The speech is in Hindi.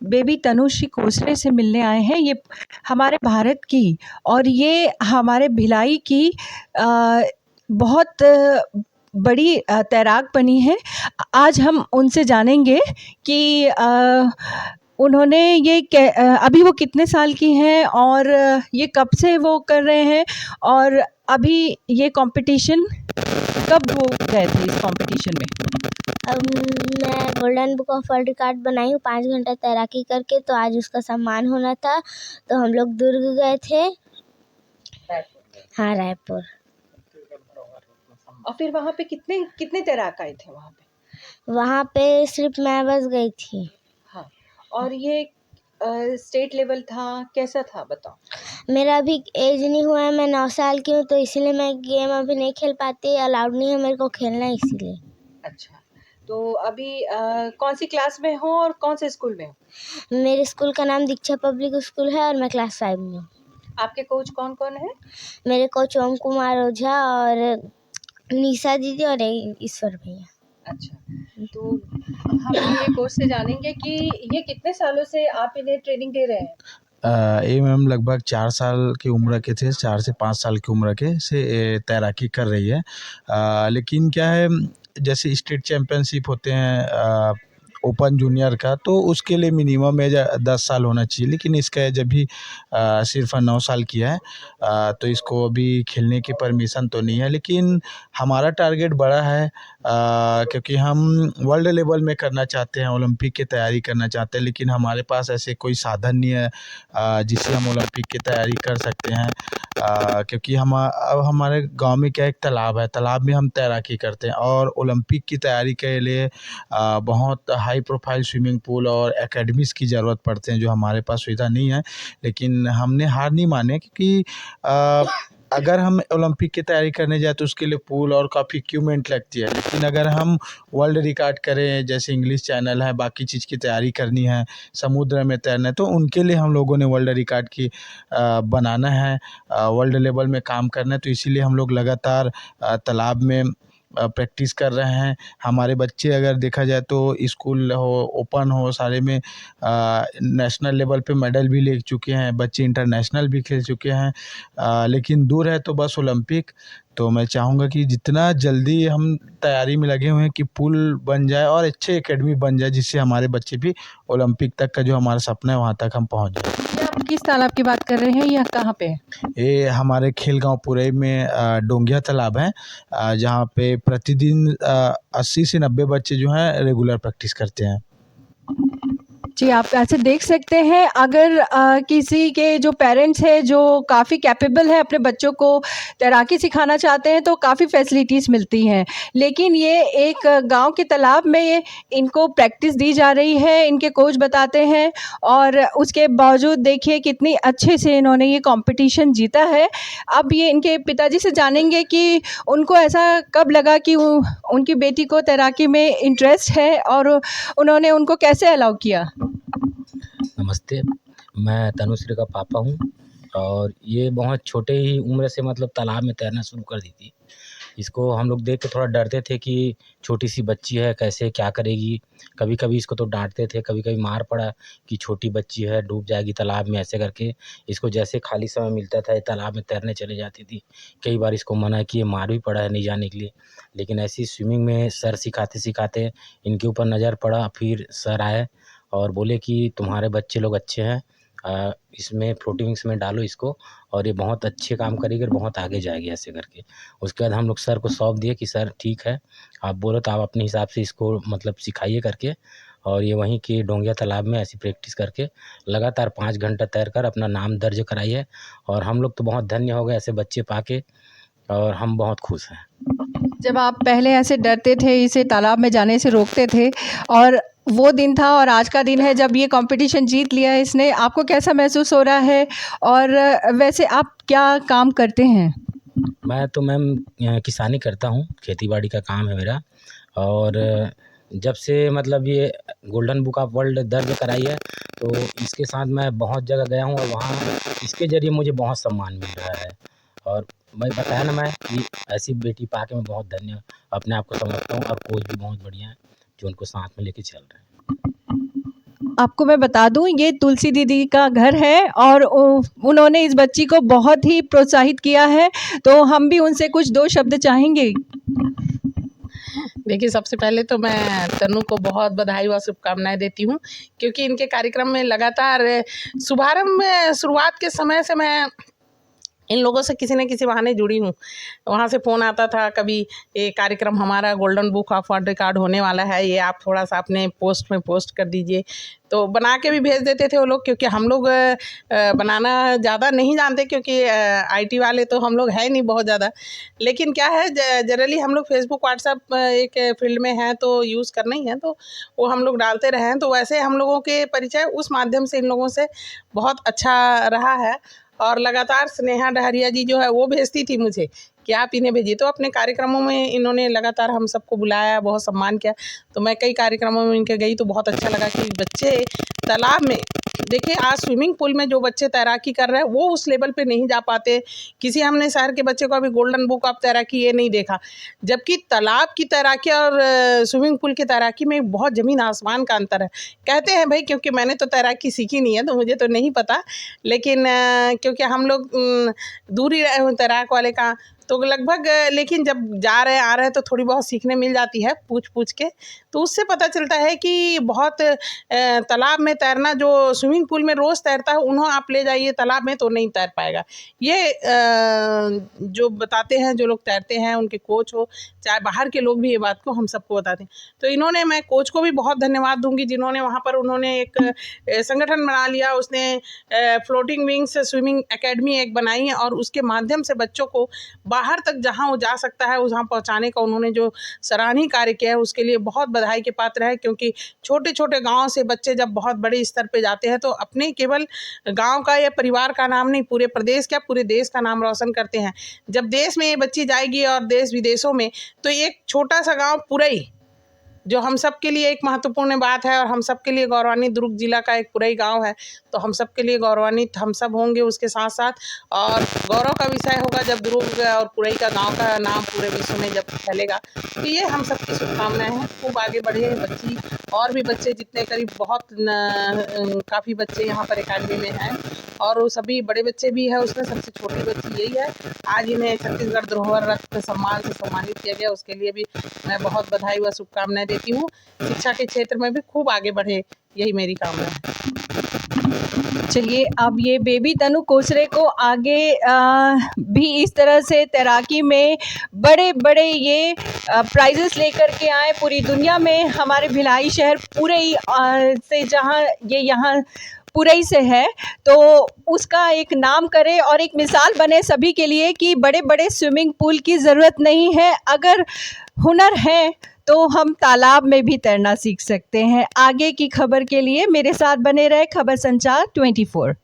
बेबी तनुश्री खोसले से मिलने आए हैं। ये हमारे भारत की और ये हमारे भिलाई की बहुत बड़ी तैराक बनी है। आज हम उनसे जानेंगे कि उन्होंने अभी वो कितने साल की हैं और ये कब से वो कर रहे हैं और अभी ये कंपटीशन कब वो गए थे इस कंपटीशन में? मैं golden book of world record बनाई हूँ 5 घंटा तैराकी करके, तो आज उसका सम्मान होना था, तो हम लोग दुर्ग गए थे। हाँ, रायपुर। और फिर वहाँ पे कितने तैराक आए थे वहाँ पे? वहाँ पे सिर्फ मैं बस गई थी। हाँ, और ये स्टेट लेवल था, कैसा था बताओ? मेरा अभी एज नहीं हुआ है, मैं 9 साल की हूँ, तो इसीलिए मैं गेम अभी नहीं खेल पाती, अलाउड नहीं है मेरे को खेलना इसीलिए। अच्छा, तो अभी कौन सी क्लास में हो और कौन से स्कूल में हो? मेरे स्कूल का नाम दीक्षा पब्लिक स्कूल है और मैं क्लास 5 में हूँ। आपके कोच कौन कौन है? मेरे कोच ओम कुमार ओझा और निशा दीदी और ईश्वर भैया। अच्छा, तो हम ये कोच से जानेंगे कि ये कितने सालों से आप इन्हें ट्रेनिंग दे रहे हैं? ये मैम लगभग 4 साल की उम्र के थे, 4 से 5 साल की उम्र के से तैराकी कर रही है। लेकिन क्या है, जैसे स्टेट चैम्पियनशिप होते हैं ओपन जूनियर का, तो उसके लिए मिनिमम एज 10 साल होना चाहिए, लेकिन इसका एज अभी सिर्फ 9 साल की है। तो इसको अभी खेलने की परमिशन तो नहीं है, लेकिन हमारा टारगेट बड़ा है क्योंकि हम वर्ल्ड लेवल में करना चाहते हैं, ओलंपिक की तैयारी करना चाहते हैं, लेकिन हमारे पास ऐसे कोई साधन नहीं है जिससे हम ओलंपिक की तैयारी कर सकते हैं। क्योंकि अब हमारे गांव में क्या एक तालाब है, तालाब में हम तैराकी करते हैं, और ओलंपिक की तैयारी के लिए बहुत हाई प्रोफाइल स्विमिंग पूल और एकेडमीज़ की ज़रूरत पड़ते हैं, जो हमारे पास सुविधा नहीं है। लेकिन हमने हार नहीं माने, क्योंकि अगर हम ओलंपिक की तैयारी करने जाए तो उसके लिए पूल और काफ़ी इक्विपमेंट लगती है, लेकिन अगर हम वर्ल्ड रिकॉर्ड करें, जैसे इंग्लिश चैनल है, बाकी चीज़ की तैयारी करनी है, समुद्र में तैरना है, तो उनके लिए हम लोगों ने वर्ल्ड रिकॉर्ड की बनाना है, वर्ल्ड लेवल में काम करना है। तो इसीलिए हम लोग लगातार तालाब में प्रैक्टिस कर रहे हैं। हमारे बच्चे अगर देखा जाए तो स्कूल हो, ओपन हो, सारे में नेशनल लेवल पे मेडल भी ले चुके हैं, बच्चे इंटरनेशनल भी खेल चुके हैं। लेकिन दूर है तो बस ओलंपिक। तो मैं चाहूँगा कि जितना जल्दी हम तैयारी में लगे हुए हैं कि पुल बन जाए और अच्छे एकेडमी बन जाए, जिससे हमारे बच्चे भी ओलंपिक तक का जो हमारा सपना है वहाँ तक हम पहुँच जाए। ये आप किस तालाब की बात कर रहे हैं या कहाँ पे? ये हमारे खेलगांव पुरई में डोंगिया तालाब है, जहाँ पे प्रतिदिन 80 से 90 बच्चे जो हैं रेगुलर प्रैक्टिस करते हैं। जी, आप ऐसे देख सकते हैं, अगर किसी के जो पेरेंट्स हैं जो काफ़ी कैपेबल है, अपने बच्चों को तैराकी सिखाना चाहते हैं तो काफ़ी फैसिलिटीज़ मिलती हैं, लेकिन ये एक गांव के तालाब में इनको प्रैक्टिस दी जा रही है, इनके कोच बताते हैं, और उसके बावजूद देखिए कितनी अच्छे से इन्होंने ये कंपटीशन जीता है। अब ये इनके पिताजी से जानेंगे कि उनको ऐसा कब लगा कि उनकी बेटी को तैराकी में इंटरेस्ट है और उन्होंने उनको कैसे अलाउ किया? नमस्ते, मैं तनुश्री का पापा हूँ और ये बहुत छोटे ही उम्र से मतलब तालाब में तैरना शुरू कर दी थी। इसको हम लोग देख के थोड़ा डरते थे कि छोटी-सी बच्ची है, कैसे क्या करेगी? कभी-कभी इसको तो डाँटते थे, कभी-कभी मार पड़ा कि छोटी बच्ची है, डूब जाएगी तालाब में, ऐसे करके। इसको जैसे खाली समय मिलता था, ये तालाब में तैरने चली जाती थी। कई बार इसको मना किए, मार भी पड़ा है नहीं जाने के लिए। लेकिन ऐसे ही स्विमिंग में सर सिखाते-सिखाते इनके ऊपर नज़र पड़ा, फिर सर आए और बोले कि तुम्हारे बच्चे लोग अच्छे हैं, इसमें प्रोटीन्स में डालो इसको और ये बहुत अच्छे काम करेगी और बहुत आगे जाएगी, ऐसे करके। उसके बाद हम लोग सर को सौंप दिए कि सर ठीक है, आप बोलो तो आप अपने हिसाब से इसको मतलब सिखाइए करके, और ये वहीं के डोंगिया तालाब में ऐसी प्रैक्टिस करके लगातार 5 घंटा तैर कर अपना नाम दर्ज कराई है, और हम लोग तो बहुत धन्य हो गए ऐसे बच्चे पाके, और हम बहुत खुश हैं। जब आप पहले ऐसे डरते थे, इसे तालाब में जाने से रोकते थे, और वो दिन था और आज का दिन है जब ये कंपटीशन जीत लिया है इसने, आपको कैसा महसूस हो रहा है? और वैसे आप क्या काम करते हैं? मैं तो मैम किसानी करता हूँ, खेती-बाड़ी का काम है मेरा, और जब से मतलब ये गोल्डन बुक ऑफ वर्ल्ड दर्ज कराई है, तो इसके साथ मैं बहुत जगह गया हूँ और वहाँ इसके ज़रिए मुझे बहुत सम्मान मिल रहा है। और मैं बताया ना मैं कि ऐसी बेटी पाके मैं बहुत धन्य अपने आप को समझता हूँ, और कोच भी बहुत बढ़िया हैं, जो उनको साथ में लेके चल रहे हैं। आपको मैं बता दूं, ये तुलसी दीदी का घर है और उन्होंने इस बच्ची को बहुत ही प्रोत्साहित किया है, तो हम भी उनसे कुछ 2 शब्द चाहेंगे। देखिए, सबसे पहले तो मैं तनु को बहुत बधाई व शुभकामनाएँ देती हूँ, क्योंकि इनके कार्यक्रम में लगातार शुभारंभ में शुरुआत के समय से मैं इन लोगों से किसी न किसी बहाने जुड़ी हूँ। वहाँ से फ़ोन आता था कभी, ये कार्यक्रम हमारा golden book of world record होने वाला है, ये आप थोड़ा-सा अपने पोस्ट में पोस्ट कर दीजिए। तो बना के भी भेज देते थे वो लोग, क्योंकि हम लोग बनाना ज़्यादा नहीं जानते, क्योंकि आईटी वाले तो हम लोग है नहीं बहुत ज़्यादा। लेकिन क्या है, जनरली हम लोग फेसबुक, व्हाट्सएप एक फील्ड में हैं तो यूज़ करना ही है, तो वो हम लोग डालते रहे हैं। तो वैसे हम लोगों के परिचय उस माध्यम से इन लोगों से बहुत अच्छा रहा है। और लगातार स्नेहा डहरिया जी जो है वो भेजती थी मुझे कि आप इन्हें भेजिए, तो अपने कार्यक्रमों में इन्होंने लगातार हम सबको बुलाया, बहुत सम्मान किया। तो मैं कई कार्यक्रमों में इनके गई तो बहुत अच्छा लगा कि बच्चे तालाब में, देखिए आज स्विमिंग पूल में जो बच्चे तैराकी कर रहे हैं वो उस लेवल पे नहीं जा पाते। किसी हमने शहर के बच्चे को अभी गोल्डन बुक ऑफ तैराकी ये नहीं देखा, जबकि तालाब की तैराकी और स्विमिंग पूल की तैराकी में बहुत ज़मीन आसमान का अंतर है। कहते हैं भाई, क्योंकि मैंने तो तैराकी सीखी नहीं है तो मुझे तो नहीं पता, लेकिन क्योंकि हम लोग दूर ही रहे हुए तैराक वाले का, तो लगभग, लेकिन जब जा रहे आ रहे हैं तो थोड़ी बहुत सीखने मिल जाती है पूछ के, तो उससे पता चलता है कि बहुत तालाब में तैरना, जो स्विमिंग पूल में रोज़ तैरता है उन्हें आप ले जाइए तालाब में तो नहीं तैर पाएगा। ये जो बताते हैं, जो लोग तैरते हैं, उनके कोच हो चाहे बाहर के लोग भी, ये बात को हम सबको बताते हैं। तो इन्होंने, मैं कोच को भी बहुत धन्यवाद दूंगी जिन्होंने वहाँ पर उन्होंने एक संगठन बना लिया, उसने फ्लोटिंग विंग्स स्विमिंग एकेडमी एक बनाई है, और उसके माध्यम से बच्चों को बाहर तक जहां वो जा सकता है वहाँ पहुंचाने का उन्होंने जो सराहनीय कार्य किया है उसके लिए बहुत बधाई के पात्र है। क्योंकि छोटे छोटे गांव से बच्चे जब बहुत बड़े स्तर पे जाते हैं तो अपने केवल गांव का या परिवार का नाम नहीं, पूरे प्रदेश का, पूरे देश का नाम रोशन करते हैं। जब देश में ये बच्ची जाएगी और देश विदेशों में, तो एक छोटा सा गाँव पुरई, जो हम सब के लिए एक महत्वपूर्ण बात है और हम सब के लिए गौरवान्वित, दुर्ग जिला का एक पुरई गांव है, तो हम सब के लिए गौरवान्वित हम सब होंगे उसके साथ साथ, और गौरव का विषय होगा जब दुर्ग और पुरई का गांव का नाम पूरे विश्व में जब फैलेगा। तो ये हम सबकी शुभकामनाएं हैं, खूब आगे बढ़े बच्ची, और भी बच्चे जितने करीब बहुत काफ़ी बच्चे यहाँ पर अकेडमी में हैं, और वो सभी बड़े बच्चे भी हैं, उसमें सबसे छोटी बच्ची यही है। आज इन्हें छत्तीसगढ़ धरोहर रत्न सम्मान से सम्मानित किया गया, उसके लिए भी मैं बहुत बधाई व शुभकामनाएं देती हूँ। शिक्षा के क्षेत्र में भी खूब आगे बढ़े, यही मेरी कामना है। चलिए, अब ये बेबी तनु कोसरे को आगे भी इस तरह से तैराकी में बड़े बड़े ये प्राइजेस लेकर के आए पूरी दुनिया में। हमारे भिलाई शहर पुरई से, जहाँ ये यहाँ पुरई से है, तो उसका एक नाम करे और एक मिसाल बने सभी के लिए कि बड़े बड़े स्विमिंग पूल की ज़रूरत नहीं है, अगर हुनर है तो हम तालाब में भी तैरना सीख सकते हैं। आगे की खबर के लिए मेरे साथ बने रहे खबर संचार 24।